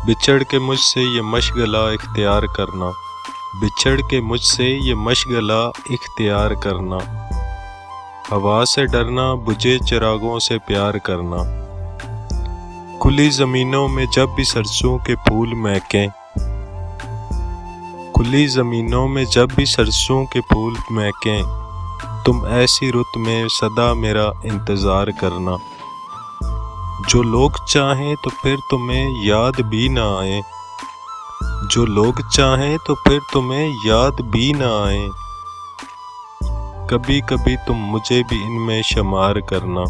बिछड़ के मुझसे ये मशगला इख्तियार करना, बिछड़ के मुझसे ये मशगला इख्तियार करना। हवा से डरना, बुझे चिरागों से प्यार करना। खुली ज़मीनों में जब भी सरसों के फूल महकें, खुली ज़मीनों में जब भी सरसों के फूल महकें, तुम ऐसी रुत में सदा मेरा इंतज़ार करना। जो लोग चाहें तो फिर तुम्हें याद भी ना आए, जो लोग चाहें तो फिर तुम्हें याद भी ना आए। कभी कभी तुम मुझे भी इनमें शुमार करना।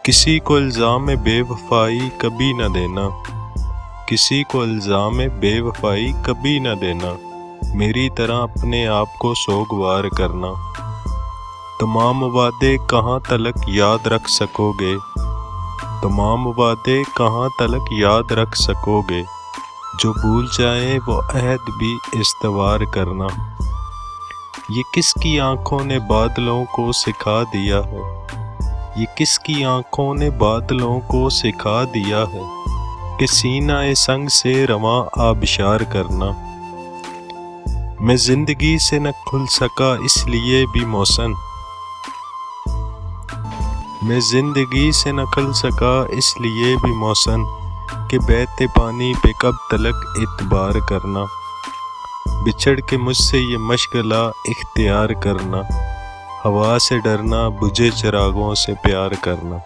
किसी को इल्ज़ाम बेवफाई कभी न देना, किसी को इल्ज़ाम बेवफाई कभी न देना। मेरी तरह अपने आप को सोगवार करना। तमाम वादे कहाँ तलक याद रख सकोगे, तमाम वादे कहाँ तलक याद रख सकोगे। जो भूल जाए वो अहद भी इस्तवार करना। ये किसकी आंखों ने बादलों को सिखा दिया है, ये किसकी आंखों ने बादलों को सिखा दिया है कि सीना ए संग से रवां आबिशार करना। मैं जिंदगी से न खुल सका इसलिए भी मौसन, मैं जिंदगी से न खुल सका इसलिए भी मौसन कि बहते पानी पे कब तलक इतबार करना। बिछड़ के मुझसे ये मशगला इख्तियार करना। हवा से डरना, बुझे चिरागों से प्यार करना।